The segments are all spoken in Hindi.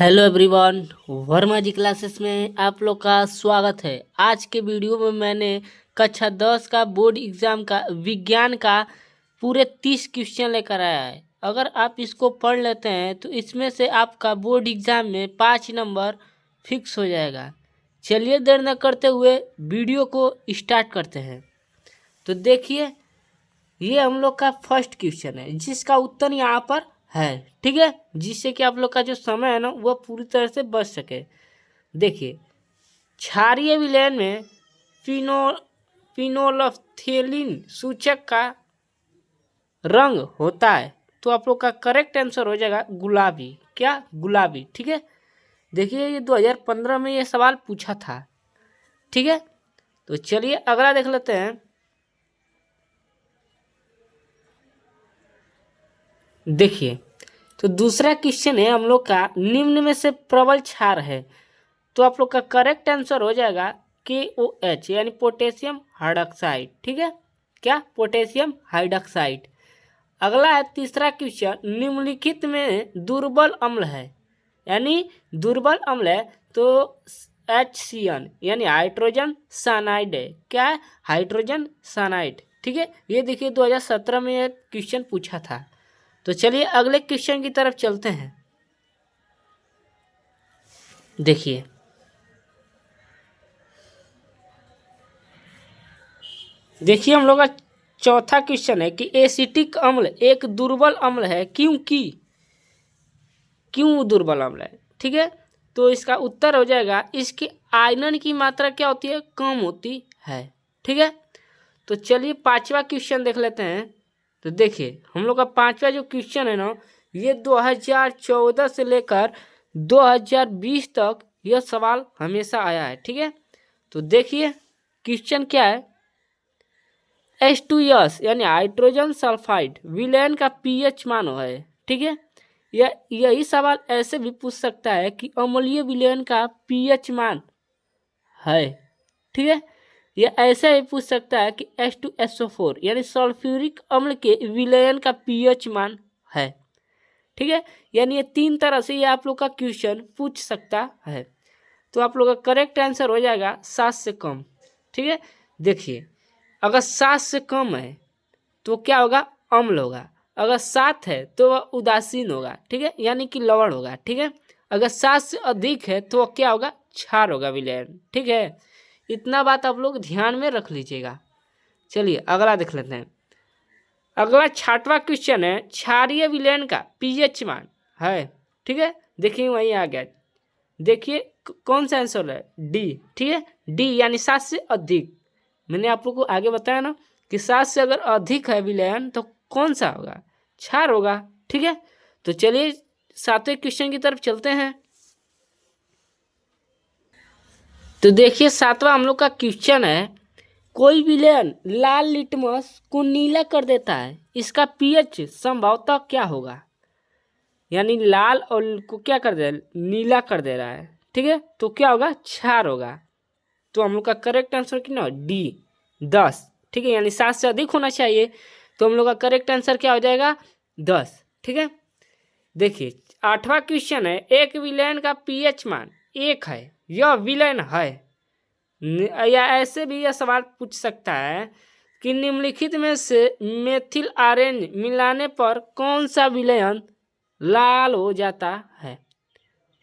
हेलो एवरीवन, वर्मा जी क्लासेस में आप लोग का स्वागत है। आज के वीडियो में मैंने कक्षा 10 का बोर्ड एग्जाम का विज्ञान का पूरे 30 क्वेश्चन लेकर आया है। अगर आप इसको पढ़ लेते हैं तो इसमें से आपका बोर्ड एग्जाम में 5 नंबर फिक्स हो जाएगा। चलिए देर न करते हुए वीडियो को स्टार्ट करते हैं। तो देखिए, ये हम लोग का फर्स्ट क्वेश्चन है जिसका उत्तर यहाँ पर है, ठीक है, जिससे कि आप लोग का जो समय है ना वह पूरी तरह से बच सके। देखिए, क्षारीय विलयन में फिनो फिनोल्फथेलिन सूचक का रंग होता है, तो आप लोग का करेक्ट आंसर हो जाएगा गुलाबी। क्या? गुलाबी। ठीक है, देखिए ये 2015 में ये सवाल पूछा था। ठीक है, तो चलिए अगला देख लेते हैं। देखिए, तो दूसरा क्वेश्चन है हम लोग का, निम्न में से प्रबल क्षार है, तो आप लोग का करेक्ट आंसर हो जाएगा KOH यानी पोटेशियम हाइड्रोक्साइड। ठीक है, क्या? Potassium hydroxide. अगला है तीसरा क्वेश्चन, निम्नलिखित में दुर्बल अम्ल है, यानी दुर्बल अम्ल है तो HCN यानी हाइड्रोजन साइनाइड है। क्या है? Hydrogen cyanide. ठीक है, ये देखिए 2017 में ये क्वेश्चन पूछा था। तो चलिए अगले क्वेश्चन की तरफ चलते हैं। देखिए, हम लोग का चौथा क्वेश्चन है कि एसिटिक अम्ल एक दुर्बल अम्ल है क्योंकि क्यों दुर्बल अम्ल है। ठीक है, तो इसका उत्तर हो जाएगा इसकी आयरन की मात्रा क्या होती है? कम होती है। ठीक है, तो चलिए पांचवा क्वेश्चन देख लेते हैं। तो देखिए, हम लोग का पांचवा जो क्वेश्चन है ना, ये 2014 से लेकर 2020 तक यह सवाल हमेशा आया है। ठीक है, तो देखिए क्वेश्चन क्या है। H2S यानी हाइड्रोजन सल्फाइड विलयन का pH मान है। ठीक है, यही सवाल ऐसे भी पूछ सकता है कि अम्लीय विलयन का pH मान है। ठीक है, यह ऐसे भी पूछ सकता है कि H2SO4 यानी सल्फ्यूरिक अम्ल के विलयन का pH मान है। ठीक है, यानी ये तीन तरह से ये आप लोग का क्वेश्चन पूछ सकता है। तो आप लोग का करेक्ट आंसर हो जाएगा 7 से कम। ठीक है, देखिए, अगर 7 से कम है तो क्या होगा? अम्ल होगा। अगर 7 है तो वह उदासीन होगा। ठीक है, यानी कि लवण होगा। ठीक है, अगर 7 से अधिक है तो वह क्या होगा? क्षार होगा, विलयन। ठीक है, इतना बात आप लोग ध्यान में रख लीजिएगा। चलिए अगला देख लेते हैं। अगला छठवां क्वेश्चन है, क्षारीय विलयन का pH मान है। ठीक है, देखिए वहीं आ गया। देखिए कौन सा आंसर है? डी। ठीक है, डी यानी 7 से अधिक। मैंने आप लोग को आगे बताया ना कि 7 से अगर अधिक है विलयन तो कौन सा होगा? क्षार होगा। ठीक है, तो चलिए सातवें क्वेश्चन की तरफ चलते हैं। तो देखिए सातवां हम लोग का क्वेश्चन है, कोई विलयन लाल लिटमस को नीला कर देता है, इसका pH संभवतः क्या होगा? यानी लाल और को क्या कर दे? नीला कर दे रहा है। ठीक है, तो क्या होगा? क्षार होगा। तो हम लोग का करेक्ट आंसर कितना? डी, 10। ठीक है, यानी 7 से अधिक होना चाहिए। तो हम लोग का करेक्ट आंसर क्या हो जाएगा? 10। ठीक है, देखिए आठवां क्वेश्चन है, एक विलयन का pH मान 1 है, यह विलयन है। या ऐसे भी यह सवाल पूछ सकता है कि निम्नलिखित में से मेथिल ऑरेंज मिलाने पर कौन सा विलयन लाल हो जाता है।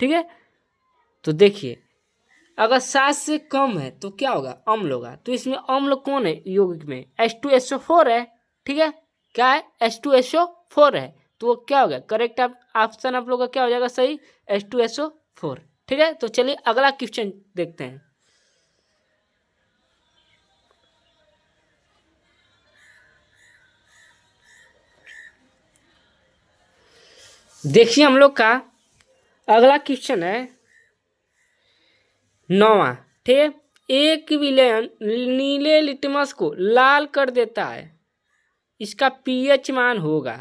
ठीक है, तो देखिए अगर 7 से कम है तो क्या होगा? अम्ल होगा। तो इसमें अम्ल कौन है यौगिक में? H2SO4 है। ठीक है, क्या है? H2SO4 है। तो वो क्या होगा? करेक्ट ऑप्शन आप लोग का क्या हो जाएगा? सही, H2SO4। ठीक है, तो चलिए अगला क्वेश्चन देखते हैं। देखिए हम लोग का अगला क्वेश्चन है 9वां। ठीक है, एक विलयन नीले लिटमस को लाल कर देता है, इसका pH मान होगा।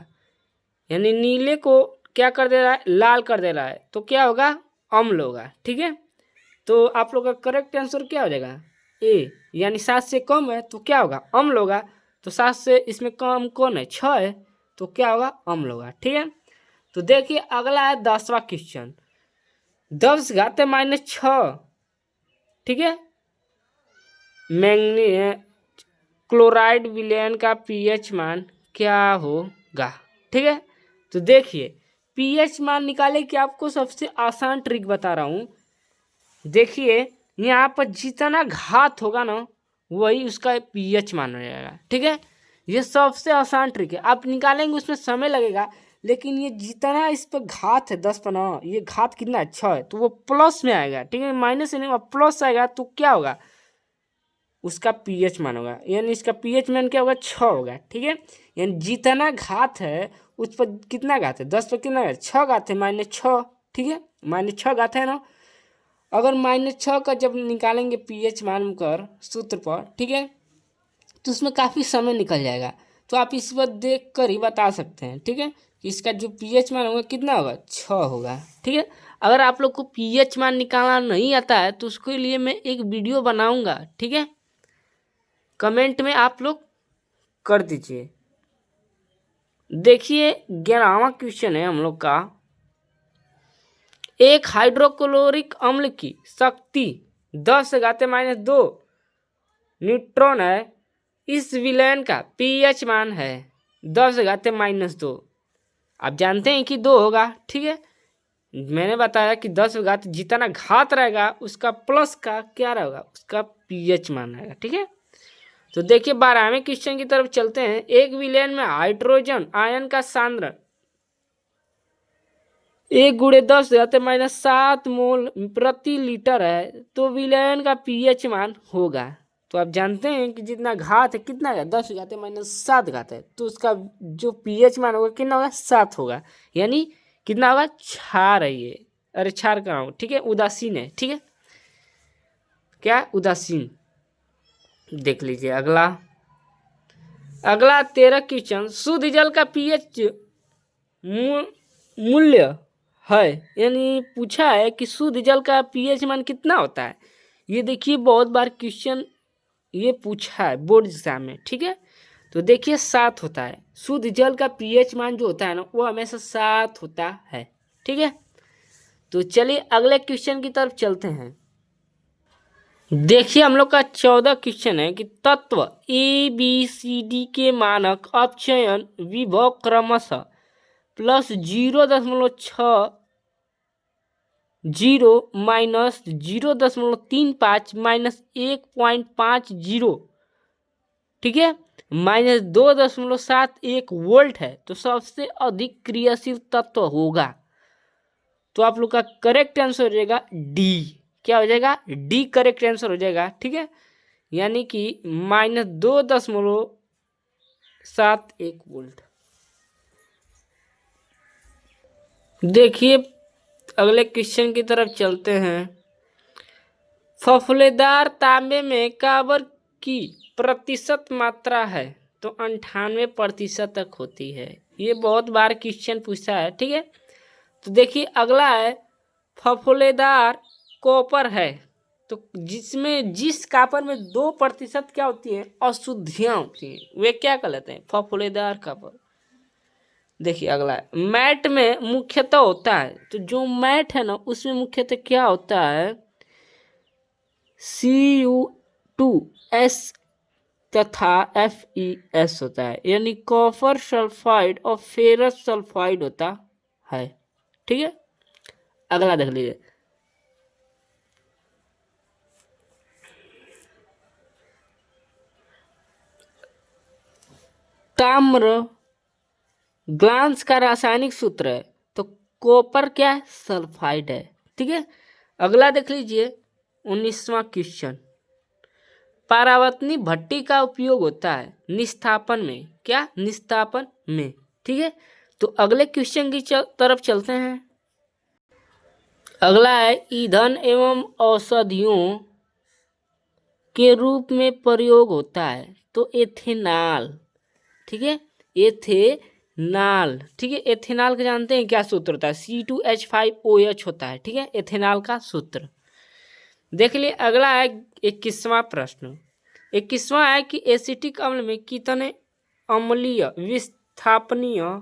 यानी नीले को क्या कर दे रहा है? लाल कर दे रहा है, तो क्या होगा? अम्ल होगा। ठीक है, तो आप लोग का करेक्ट आंसर क्या हो जाएगा? ए, यानी 7 से कम है तो क्या होगा? अम्ल होगा। तो 7 से इसमें कम कौन है? 6 है, तो क्या होगा? अम्ल होगा। ठीक है, तो देखिए अगला है 10वां क्वेश्चन। 10⁻⁶, ठीक है। मैंगनी क्लोराइड विलयन का पीएच मान क्या होगा, ठीक है। तो देखिए पीएच मान निकाले कि आपको सबसे आसान ट्रिक बता रहा हूँ। देखिए यहाँ पर जितना घात होगा ना वही उसका पीएच मान हो जाएगा, ठीक है। ये सबसे आसान ट्रिक है, आप निकालेंगे उसमें समय लगेगा, लेकिन ये जितना इस पर घात है 10⁻, ये घात कितना अच्छा है तो वो प्लस में आएगा, ठीक है। माइनस से नहीं प्लस आएगा तो क्या होगा, उसका पीएच मान होगा, यानी इसका पीएच मान क्या होगा 6 होगा, ठीक है। यानी जितना घात है उस पर कितना घात है, 10 पर कितना घात 6 घात है -6, ठीक है। -6 घात है ना। अगर -6 का जब निकालेंगे पीएच मान कर सूत्र पर, ठीक है, तो उसमें काफ़ी समय निकल जाएगा। तो आप इस पर देख कर ही बता सकते हैं, ठीक है, कि इसका जो पीएच मान होगा कितना होगा 6 होगा, ठीक है। अगर आप लोग को पीएच मान निकालना नहीं आता है तो उसके लिए मैं एक वीडियो बनाऊंगा, ठीक है, कमेंट में आप लोग कर दीजिए। देखिए 11वां क्वेश्चन है हम लोग का। एक हाइड्रोक्लोरिक अम्ल की शक्ति 10⁻² न्यूट्रॉन है। इस विलयन का पीएच मान है 10⁻²। आप जानते हैं कि 2 होगा, ठीक है। मैंने बताया कि 10 घात जितना घात रहेगा उसका प्लस का क्या रहेगा, उसका पीएच मान रहेगा, ठीक है। तो देखिए 12वें क्वेश्चन की तरफ चलते हैं। एक विलयन में हाइड्रोजन आयन का सांद्रण 1 × 10⁻⁷ मोल प्रति लीटर है, तो विलयन का पीएच मान होगा। तो आप जानते हैं कि जितना घात है कितना है 10⁻⁷ घात है, तो उसका जो पीएच मान होगा कितना होगा 7 होगा, यानी कितना होगा क्षार है ये, अरे क्षार कहाँ हो, ठीक है, उदासीन है, ठीक है, क्या उदासीन। देख लीजिए अगला 13 क्वेश्चन। शुद्ध जल का पीएच मूल्य है, यानी पूछा है कि शुद्ध जल का पीएच मान कितना होता है। ये देखिए बहुत बार क्वेश्चन ये पूछा है बोर्ड एग्जाम में, ठीक है। तो देखिए 7 होता है, शुद्ध जल का पीएच मान जो होता है ना वो हमेशा 7 होता है, ठीक है। तो चलिए अगले क्वेश्चन की तरफ चलते हैं। देखिए हम लोग का 14 क्वेश्चन है कि तत्व ABCD के मानक अपचयन विभव क्रमशः +0.60 -0.35 -1.50, ठीक है, -2.71 वोल्ट है, तो सबसे अधिक क्रियाशील तत्व होगा। तो आप लोग का करेक्ट आंसर हो जाएगा डी। क्या हो जाएगा, डी करेक्ट आंसर हो जाएगा, ठीक है। यानी कि -2.71 वोल्ट। देखिए अगले क्वेश्चन की तरफ चलते हैं। फफूलेदार तांबे में कार्बन की प्रतिशत मात्रा है, तो 98% तक होती है। ये बहुत बार क्वेश्चन पूछा है, ठीक है। तो देखिए अगला है फफूलेदार कॉपर है, तो जिसमें जिस कॉपर में 2% क्या होती है अशुद्धियाँ होती हैं, वे क्या कहलाते हैं, फफूलेदार कॉपर। देखिए अगला है मैट में मुख्यतः होता है, तो जो मैट है ना उसमें मुख्यतः क्या होता है Cu2S तथा FeS होता है, यानी कॉपर सल्फाइड और फेरस सल्फाइड होता है, ठीक है। अगला देख लीजिए ताम्र ग्लांस का रासायनिक सूत्र है, तो कॉपर क्या है सल्फाइड है, ठीक है। अगला देख लीजिए 19वां क्वेश्चन। परावर्तनी भट्टी का उपयोग होता है निस्थापन में, क्या निस्थापन में, ठीक है। तो अगले क्वेश्चन की तरफ चलते हैं। अगला है ईंधन एवं औषधियों के रूप में प्रयोग होता है, तो एथेनॉल, ठीक है, एथेनॉल, ठीक है। एथेनॉल का जानते हैं क्या सूत्र होता है, C2H5OH होता है, ठीक है, एथेनॉल का सूत्र। देख लिए अगला है 21वां प्रश्न। 21वां है कि एसिटिक अम्ल में कितने अम्लीय विस्थापनीय,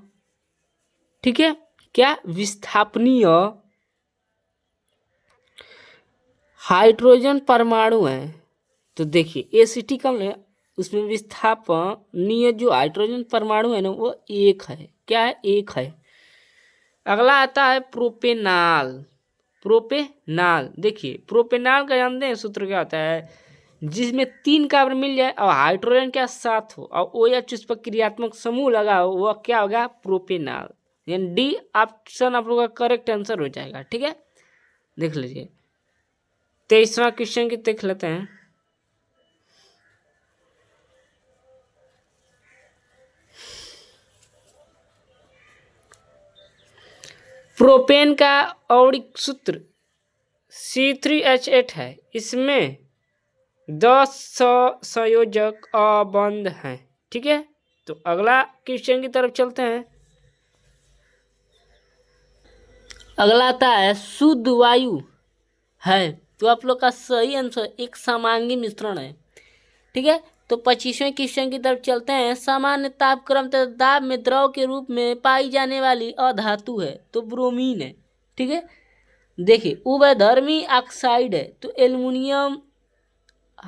ठीक है, क्या विस्थापनीय हाइड्रोजन परमाणु है, तो देखिए एसिटिक अम्ल है, उसमें विस्थापनीय जो हाइड्रोजन परमाणु है ना वो एक है। क्या है? एक है। अगला आता है प्रोपेनाल। प्रोपेनाल, देखिए प्रोपेनाल का जानते हैं सूत्र क्या होता है? जिसमें 3 कार्बन मिल जाए और हाइड्रोजन क्या साथ हो और OH उस पर क्रियात्मक समूह लगा हो, वह क्या होगा? प्रोपेनाल। यानी डी ऑप्शन आप लोग का करेक्ट आंसर हो जाएगा। ठीक है, देख लीजिए 23वां क्वेश्चन की देख लेते हैं। प्रोपेन का आणविक सूत्र C3H8 है। इसमें 10 संयोजक अबंध हैं। ठीक है, तो अगला क्वेश्चन की तरफ चलते हैं। अगला आता है शुद्ध वायु है, तो आप लोग का सही आंसर एक समांगी मिश्रण है। ठीक है, तो 25वें क्वेश्चन की तरफ चलते हैं। सामान्य तापक्रम तथा दाब में द्रव के रूप में पाई जाने वाली अधातु है, तो ब्रोमीन है। ठीक है, देखिए उभयधर्मी ऑक्साइड है, तो एल्युमिनियम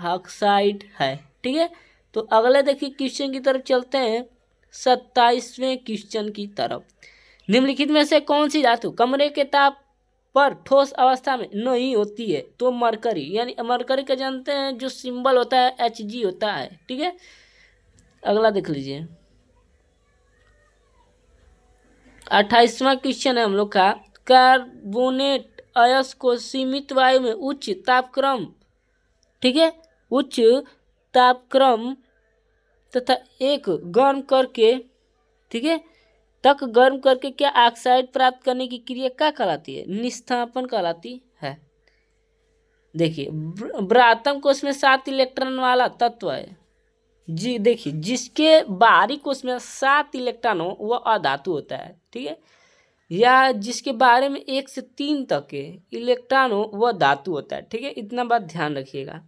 ऑक्साइड है। ठीक है, तो अगले देखिए क्वेश्चन की तरफ चलते हैं, 27वें क्वेश्चन की तरफ। निम्नलिखित में से कौन सी धातु कमरे के ताप पर ठोस अवस्था में नहीं होती है? तो मरकरी, यानी मरकरी का जानते हैं जो सिंबल होता है Hg होता है। ठीक है, अगला देख लीजिए 28वां क्वेश्चन है हम लोग का। कार्बोनेट अयस्क को सीमित वायु में उच्च तापक्रम, ठीक है, उच्च तापक्रम तथा एक गर्म करके, ठीक है, तक गर्म करके क्या ऑक्साइड प्राप्त करने की क्रिया क्या कहलाती है? निस्थापन कहलाती है। देखिए ब्रातम कोश में 7 इलेक्ट्रॉन वाला तत्व है जी। देखिए जिसके बाहरी कोश में 7 इलेक्ट्रॉन हो वह अधातु होता है। ठीक है, या जिसके बारे में 1 से 3 तक के इलेक्ट्रॉन हो वह धातु होता है। ठीक है, इतना बात ध्यान रखिएगा।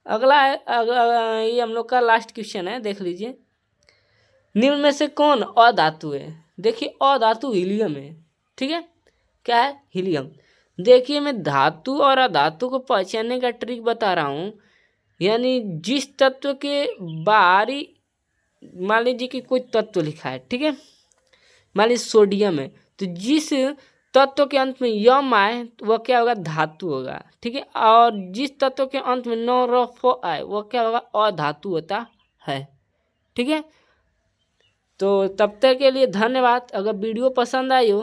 अगला है ये हम लोग का लास्ट क्वेश्चन है, देख लीजिए। निम्न में से कौन अधातु है? देखिए अधातु हीलियम है। ठीक है, क्या है? हीलियम। देखिए मैं धातु और अधातु को पहचानने का ट्रिक बता रहा हूँ। यानी जिस तत्व के बाहरी, मान लीजिए कि कोई तत्व लिखा है, ठीक है, मान लीजिए सोडियम है, तो जिस तत्व के अंत में यम आए तो वह क्या होगा? धातु होगा। ठीक है, और जिस तत्व के अंत में न रफ आए वह क्या होगा? अधातु होता है। ठीक है, तो तब तक के लिए धन्यवाद। अगर वीडियो पसंद आई हो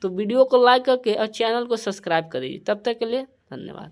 तो वीडियो को लाइक करके और चैनल को सब्सक्राइब कर दीजिए। तब तक के लिए धन्यवाद।